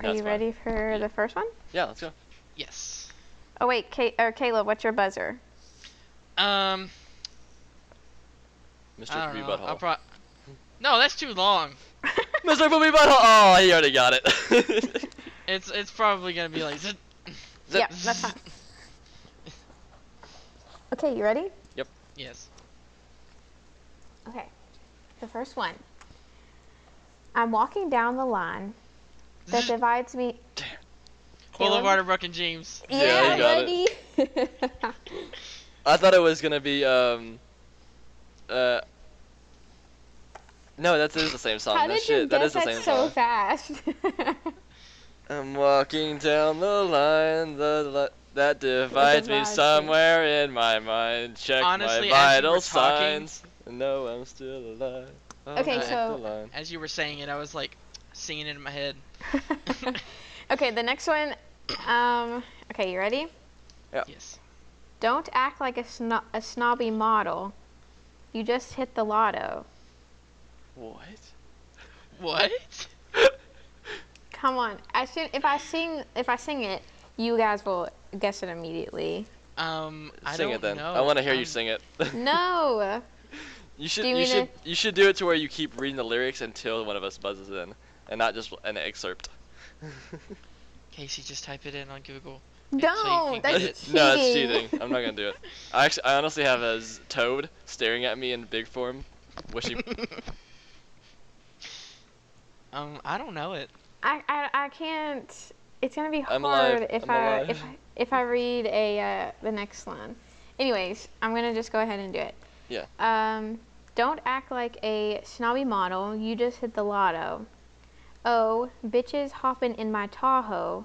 are you ready for the first one? Yeah, let's go. Yes. Oh wait, Caleb, what's your buzzer? Mr. I don't Poopy know. Butthole. No, that's too long. Mr. Poopy Butthole! Oh, he already got it. It's probably gonna be like zit. Yeah, that's fine. Okay, you ready? Yep. Yes. Okay, the first one. I'm walking down the line that divides me. Boulevard of Brook and James. Yeah, you got ready? I thought it was gonna be no, that is the same song. How That did you shit, that is guess the that same so song. fast? I'm walking down the line that divides me divides you. somewhere in my mind. Check Honestly, my as you vital were talking- signs. No, I'm still alive. Okay, Walk so- the line. As you were saying it, I was like singing it in my head. Okay, the next one. Okay, you ready? Yes. Don't act like a snobby model. You just hit the lotto. What? What? Come on. If I sing it, you guys will guess it immediately. I Sing don't it then. know. I want to hear you sing it. No. You should Do you you mean should do it to where you keep reading the lyrics until one of us buzzes in, and not just an excerpt. Casey, just type it in on Google. Don't. can get That's it. No, that's cheating. cheating. I'm not gonna do it. I honestly have a toad staring at me in big form, wishing. I don't know it. I can't. It's gonna be I'm hard alive. if I'm I alive. if I read the next line. Anyways, I'm gonna just go ahead and do it. Yeah. Don't act like a snobby model. You just hit the lotto. Oh, bitches hopping in my Tahoe.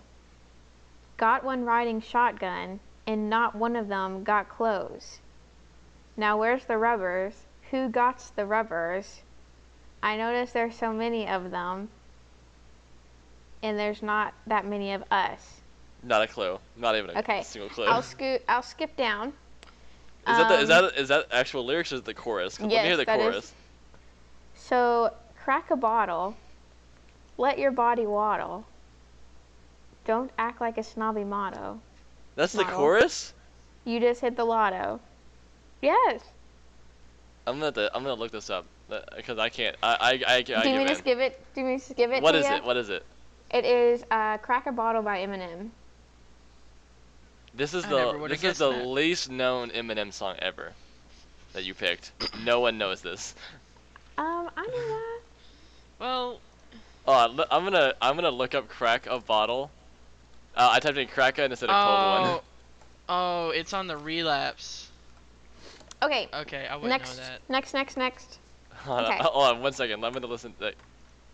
Got one riding shotgun, and not one of them got clothes. Now where's the rubbers? Who gots the rubbers? I notice there's so many of them, and there's not that many of us. Not a clue. Not even a Okay, single clue. I'll skip down. Is that actual lyrics or is it the chorus? 'Cause let me Yes, hear the that is. chorus. So, crack a bottle. Let your body waddle. Don't act like a snobby motto. That's the Model. chorus? You just hit the lotto. Yes. I'm gonna look this up because I can't. I Do you give mean in. to skip it? Do you mean to skip it? What to is ya? it? What is it? It is "Crack a Bottle" by Eminem. This is I never would've this is guessed the that. least known Eminem song ever that you picked. No one knows this. I know that. Well, Oh, I'm gonna look up "crack a bottle." I typed in "crack" instead of "cold one." oh, it's on the relapse. Okay. Okay, I wouldn't Next. know that. Next. Hold on, Okay. hold on 1 second. I'm gonna listen.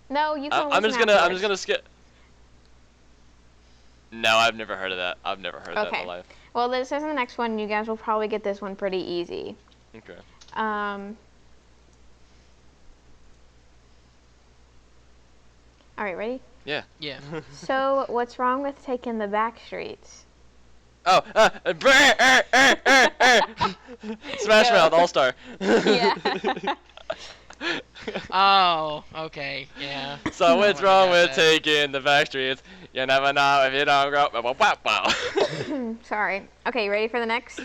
No, you can. I'm listen just afterwards. gonna skip. No, I've never heard of that. I've never heard that in Okay. my life. Well, this is the next one. You guys will probably get this one pretty easy. Okay. All right, ready? Yeah. Yeah. So, what's wrong with taking the back streets? Oh, Smash Go. Mouth All Star. Yeah. Oh, okay, yeah. So I what's wouldn't have wrong got with that. taking the back streets? You never know if you don't grow. Wow, wow, wow. Sorry. Okay, you ready for the next?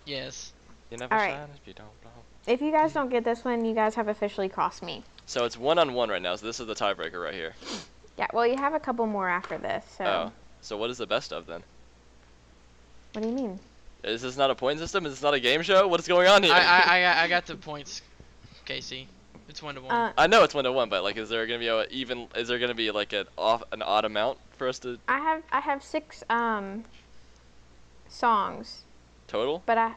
Yes. You never All right. shine if you don't blow. If you guys don't get this one, you guys have officially crossed me. So it's 1-on-1 right now. So this is the tiebreaker right here. Yeah, well, you have a couple more after this, so. Oh, so what is the best of then? What do you mean? Is this not a point system? Is this not a game show? What is going on here? I got the points, Casey. It's 1-1. I know it's 1-1, but like, is there gonna be a even? Is there gonna be like an odd amount for us to I have 6 songs, total? but I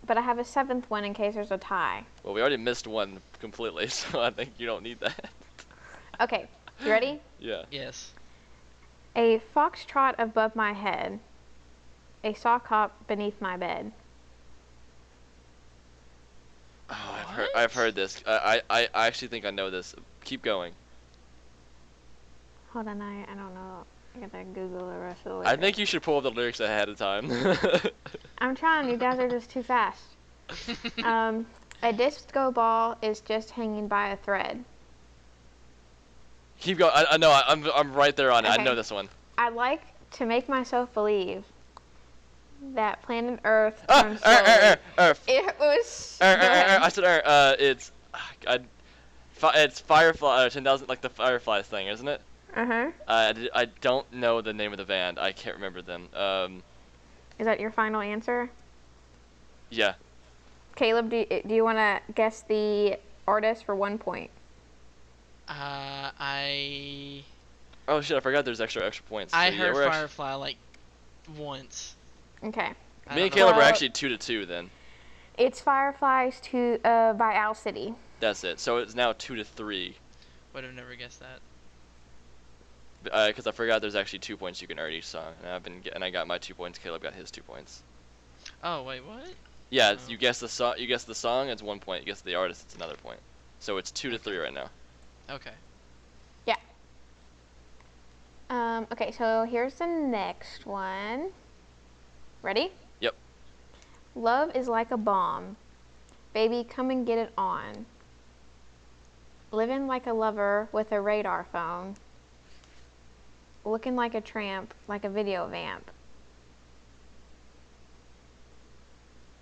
have a 7th one in case there's a tie. Well, we already missed one completely, so I think you don't need that. Okay, you ready? Yeah. Yes. A foxtrot above my head, a sock hop beneath my bed. Oh, I've heard this. I actually think I know this. Keep going. Hold on, I don't know. I gotta Google the rest of the I lyrics. think you should pull up the lyrics ahead of time. I'm trying. You guys are just too fast. A disco ball is just hanging by a thread. Keep going. I know. I'm right there on it. I Okay. know this one. I like to make myself believe that planet Earth Ah, turns slowly. It was. Go ahead. I said it's Firefly 10,000, like the Fireflies thing, isn't it? Uh-huh. I don't know the name of the band. I can't remember them. Is that your final answer? Yeah. Caleb, do you want to guess the artist for 1 point? I Oh shit! I forgot there's extra points. So, yeah, heard we're Firefly like once. Okay. I me and don't know. Caleb are Well- actually 2-2 then. It's Fireflies by Owl City. That's it. So it's now 2-3. Would have never guessed that. Because I forgot there's actually 2 points you can earn each song, and I got my 2 points. Caleb got his 2 points. Oh wait, what? Yeah, Oh. you guess the song. You guess the song. It's 1 point. You guess the artist. It's another point. So it's 2-3 right now. Okay. Okay, so here's the next one. Ready? Yep. Love is like a bomb. Baby, come and get it on. Living like a lover with a radar phone. Looking like a tramp, like a video vamp.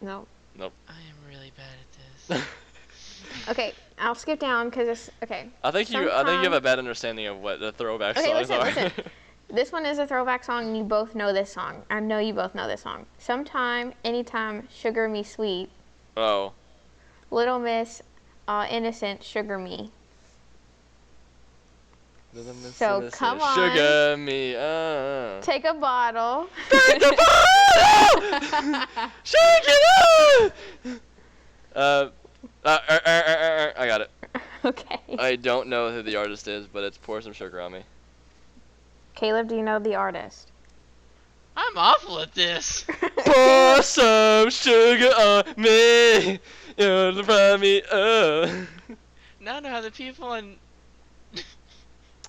No. Nope. I am really bad at this. Okay, I'll skip down because it's okay. I think you have a bad understanding of what the throwback Okay, songs listen, are. listen. This one is a throwback song, and you both know this song. I know you both know this song. Sometime, anytime, sugar me sweet. Oh. Little Miss, innocent, sugar me. So, come on. Sugar me. Take a bottle. Take the bottle! Shake it up! I got it. Okay. I don't know who the artist is, but it's Pour Some Sugar on Me. Caleb, do you know the artist? I'm awful at this. Pour some sugar on me. You'll run me up. Now I know how the people in.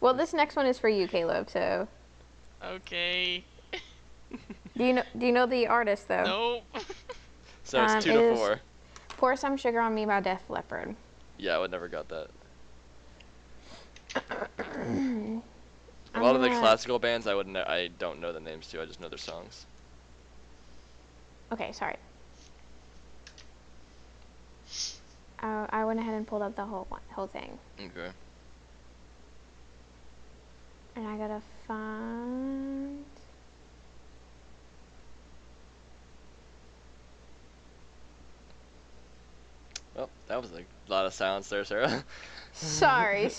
Well, this next one is for you, Caleb. So, Okay. do you know the artist though? Nope. So it's 2 it to is- 4. Pour Some Sugar on Me by Def Leppard. Yeah, I would never got that. I'm A lot of the gonna- classical bands, I don't know the names to. I just know their songs. Okay, sorry. I went ahead and pulled up the whole thing, Okay. and I gotta find. Well, that was a lot of silence there, Sarah. Sorry.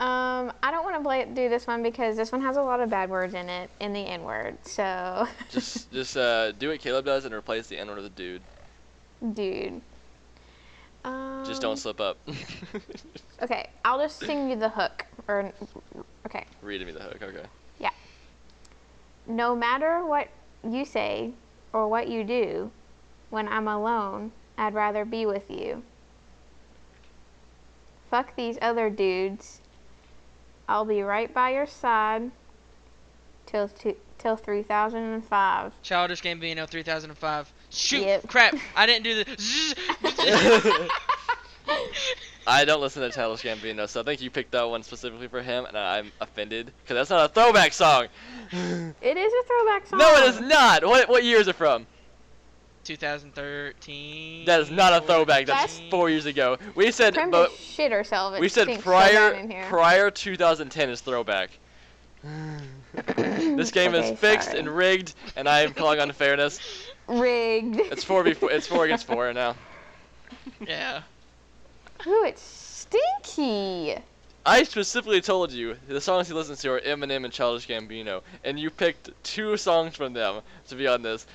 I don't want to do this one because this one has a lot of bad words in it, in the N word. So, just do what Caleb does and replace the N word with a dude. dude. Just don't slip up. Okay, I'll just sing you the hook. Okay. Read me the hook. Okay. No matter what you say or what you do, when I'm alone, I'd rather be with you. Fuck these other dudes. I'll be right by your side till 3005. Childish Gambino, 3005. Shoot! Yep. Crap! I didn't do the. I don't listen to Childish Gambino, so I think you picked that one specifically for him, and I'm offended because that's not a throwback song. It is a throwback song. No, it is not. What year is it from? 2013. That is not a throwback. That's 4 years ago. We said, Prim but just shit herself. It we said stinks so bad in here. prior 2010 is throwback. This game Okay, is fixed sorry. and rigged, and I am calling unfairness. Rigged. It's 4 against 4 now. Yeah. Ooh, it's stinky. I specifically told you the songs he listens to are Eminem and Childish Gambino, and you picked 2 songs from them to be on this.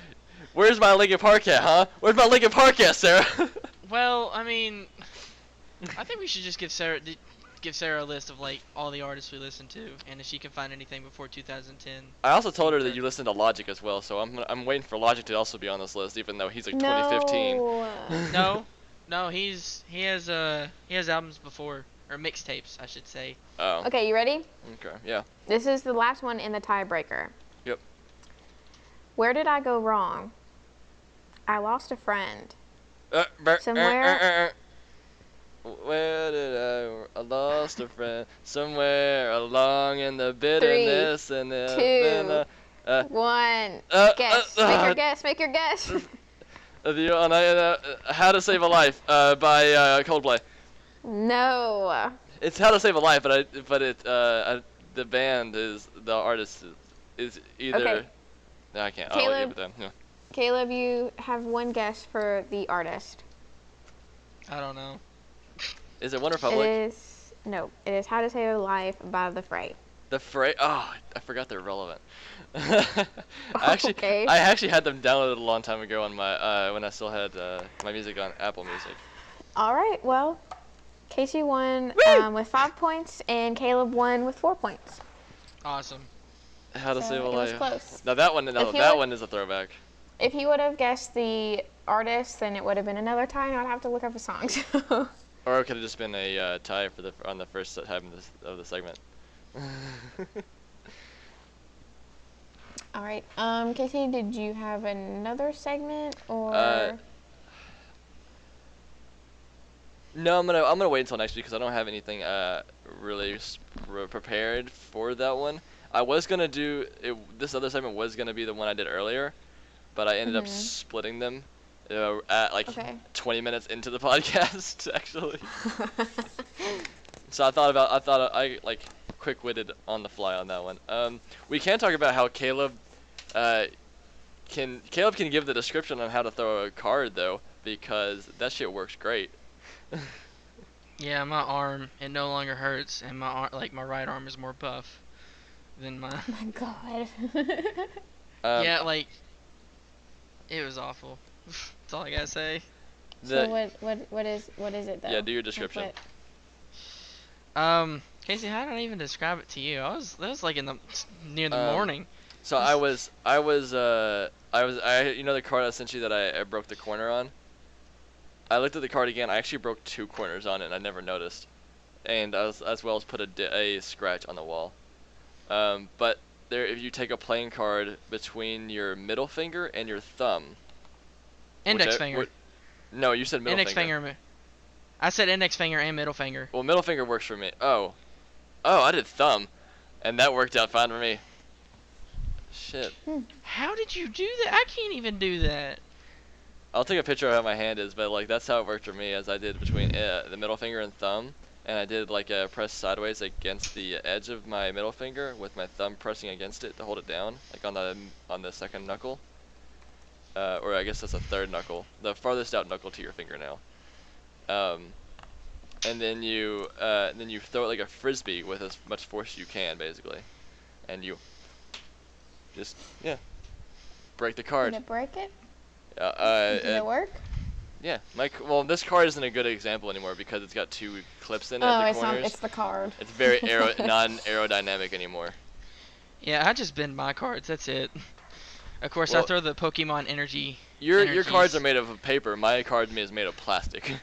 Where's my Linkin Park at, huh? Where's my Linkin Park at, Sarah? Well, I mean, I think we should just give Sarah a list of like all the artists we listen to, and if she can find anything before 2010. I also told her that you listened to Logic as well, so I'm waiting for Logic to also be on this list, even though he's like 2015. No, he has albums before, or mixtapes, I should say. Oh. Okay, you ready? Okay. Yeah. This is the last one in the tiebreaker. Yep. Where did I go wrong? I lost a friend. Somewhere. Where did I lost a friend? Somewhere along in the bitterness and the 2, 1. Guess. Make your guess. Make your guess. How to Save a Life by Coldplay. No. It's How to Save a Life, but the band is the artist is either. Okay. No, I can't. Caleb, I'll give it to them. Yeah. Caleb, you have one guess for the artist. I don't know. Is it One Republic? It is How to Save a Life by The Fray. The Fray. Oh, I forgot they're relevant. I Okay. actually had them downloaded a long time ago on my when I still had my music on Apple Music. All right. Well, Kasey won with 5 points, and Caleb won with 4 points. Awesome. How to So Save a it was Life. close. Now that one, If you that would- one is a throwback. If he would have guessed the artist, then it would have been another tie, and I'd have to look up a song. So. Or it could have just been a tie for on the first time of the segment. All right. Kasey, did you have another segment or? No, I'm gonna wait until next week because I don't have anything really prepared for that one. I was gonna do it, this other segment was gonna be the one I did earlier, but I ended up splitting them at like 20 minutes into the podcast actually. So I like quick-witted on the fly on that one. We can talk about how Caleb can give the description on how to throw a card though, because that shit works great. Yeah, my arm, it no longer hurts, and my right arm is more buff than my. Oh my god. Yeah, like it was awful. That's all I gotta say. So what is it though? Yeah, do your description. Kasey, how did I even describe it to you? That was like near the morning. So I was you know the card I sent you that I broke the corner on? I looked at the card again. I actually broke 2 corners on it, and I never noticed. And as well as put a scratch on the wall. But if you take a playing card between your middle finger and your thumb. Index finger. No, you said middle index finger. I said index finger and middle finger. Well, middle finger works for me. Oh, I did thumb, and that worked out fine for me. Shit. How did you do that? I can't even do that. I'll take a picture of how my hand is, but like that's how it worked for me, as I did between the middle finger and thumb, and I did like a press sideways against the edge of my middle finger with my thumb pressing against it to hold it down, like on the second knuckle, or I guess that's a third knuckle, the farthest out knuckle to your fingernail. And then you throw it like a frisbee with as much force as you can, basically, and you just break the card. Did it break it? Did Did it work? Yeah, well, this card isn't a good example anymore because it's got 2 clips in it Oh, at the it's corners. not. It's the card. It's very non-aerodynamic anymore. Yeah, I just bend my cards. That's it. Of course, I throw the Pokemon energy. Your cards are made of paper. My card is made of plastic.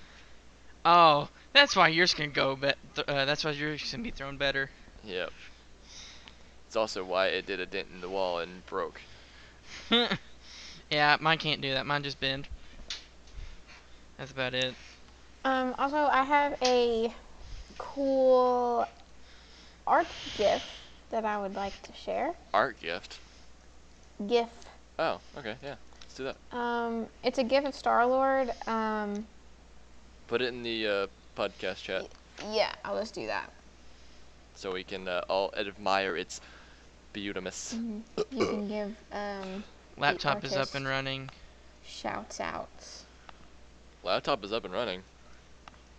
Oh, that's why yours can go. That's why yours can be thrown better. Yep. It's also why it did a dent in the wall and broke. Yeah, mine can't do that. Mine just bend. That's about it. Also, I have a cool art GIF that I would like to share. Art gift. GIF. Oh, okay, yeah. Let's do that. It's a GIF of Star-Lord. Put it in the podcast chat Yeah, I'll just do that. so we can all admire its beautiness. You can give Laptop is up artist and running. shouts outs. Laptop is up and running.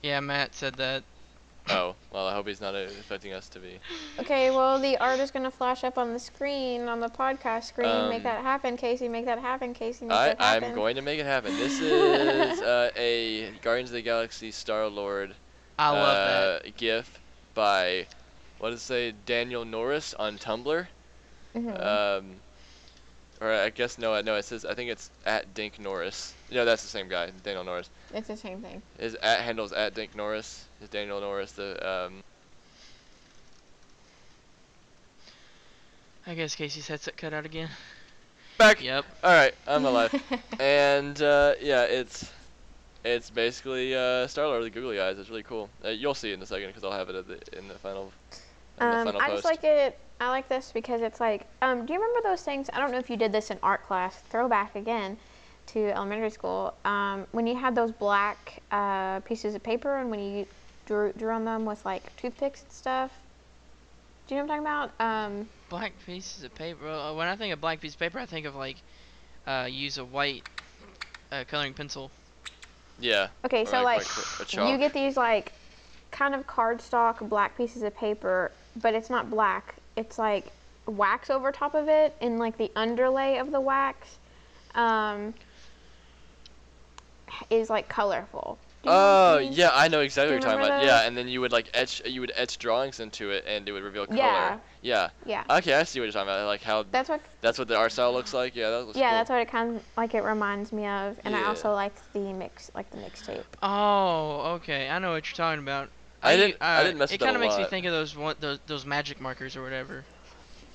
Yeah, Matt said that. Oh, well, I hope he's not expecting us to be. Okay, well, the art is going to flash up on the screen, on the podcast screen. Make that happen, Kasey. Make that happen, Kasey. Make that happen. I'm going to make it happen. This is a Guardians of the Galaxy Star-Lord I love that. GIF by, what does it say, Daniel Norris on Tumblr. Or I guess, no, it says, I think it's at Dink Norris. No, that's the same guy, Daniel Norris. It's the same thing. His at handle's at Dink Norris. Is Daniel Norris I guess Casey's headset cut out again. back? Yep. Alright, I'm alive. And, yeah, it's basically Star-Lord with the googly eyes. It's really cool. You'll see it in a second because I'll have it in the final I post. just like it. I like this because it's like, do you remember those things? I don't know if you did this in art class. Throwback again to elementary school. When you had those black pieces of paper and when you drew on them with like toothpicks and stuff. Do you know what I'm talking about? Black pieces of paper. When I think of black piece of paper, I think of like use a white coloring pencil. Yeah. Okay, or so like a chalk. you get these like kind of cardstock black pieces of paper, but it's not black. It's like wax over top of it, and like the underlay of the wax is like colorful. Do you know what Oh I mean? yeah, I know exactly what Do you're you talking about. remember Yeah, and then you would like etch drawings into it, and it would reveal color. Yeah. Yeah. Yeah. Okay, I see what you're talking about. Like how That's what. that's what the art style looks like. Yeah, that looks Yeah, cool. that's what it kind of like. It reminds me of, and I Yeah. also like the mixtape. Oh, okay. I know what you're talking about. I didn't mess It with that kind a of makes me lot. think of those magic markers or whatever.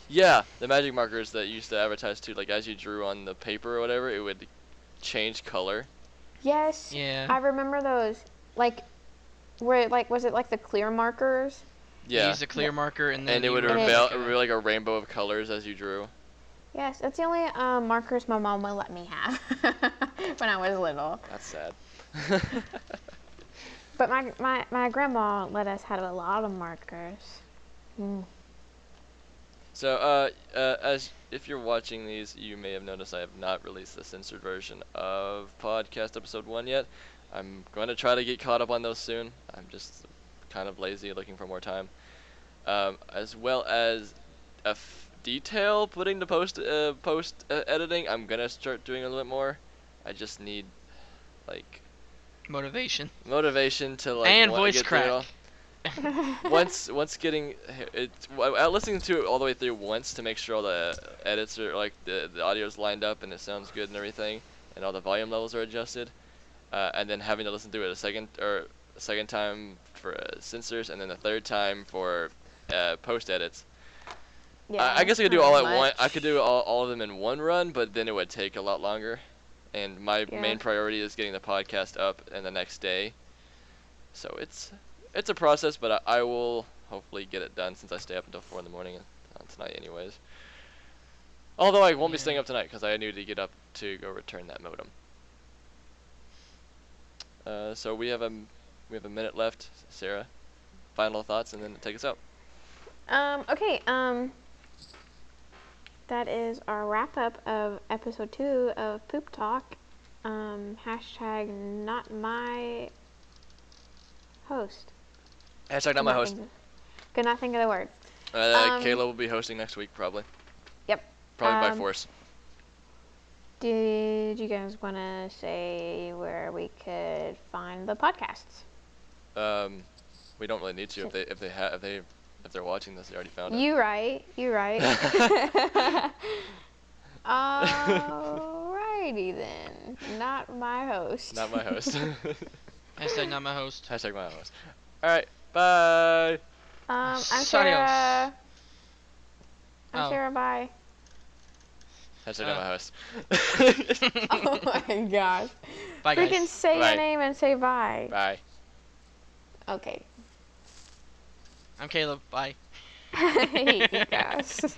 Yeah, the magic markers that used to advertise too. Like as you drew on the paper or whatever, it would change color. Yes. Yeah. I remember those. Like, was it like the clear markers? You Yeah. use a clear marker and then And it you would wrote reveal like a rainbow of colors as you drew. Yes, that's the only markers my mom would let me have when I was little. That's sad. But my grandma let us have a lot of markers. So, as if you're watching these, you may have noticed I have not released the censored version of podcast episode 1 yet. I'm going to try to get caught up on those soon. I'm just kind of lazy, looking for more time. As well as detail putting the post editing. I'm gonna start doing a little bit more. I just need like motivation motivation to like and wanna voice get through it all. crack. Once getting it, listening to it all the way through once to make sure all the edits are like the audio's lined up and it sounds good and everything, and all the volume levels are adjusted, and then having to listen to it a second time for censors, and then a third time for post edits. Yeah, I guess I could do not all at much. one. I could do all of them in one run, but then it would take a lot longer. And my Yeah. main priority is getting the podcast up and the next day. So it's a process, but I will hopefully get it done since I stay up until 4 in the morning tonight anyways. Although I won't be staying up tonight because I need to get up to go return that modem. So we have a minute left, Sarah. Final thoughts and then take us out. Okay. That is our wrap up of episode 2 of Poop Talk. Hashtag not my host. Hashtag not my host. Could not think of the word. Kayla will be hosting next week probably. Yep. Probably by force. Did you guys want to say where we could find the podcasts? We don't really need to if they're watching this, they already found it. You right. Alrighty then. Not my host. Not my host. Hashtag not my host. Hashtag my host. Alright, bye. I'm Adios. Sarah. Tell Oh. Sarah bye. Hashtag not my host. Oh my gosh. Bye, Freaking guys. say Bye. your name and say bye. Bye. Okay. I'm Caleb. Bye. I hate you guys.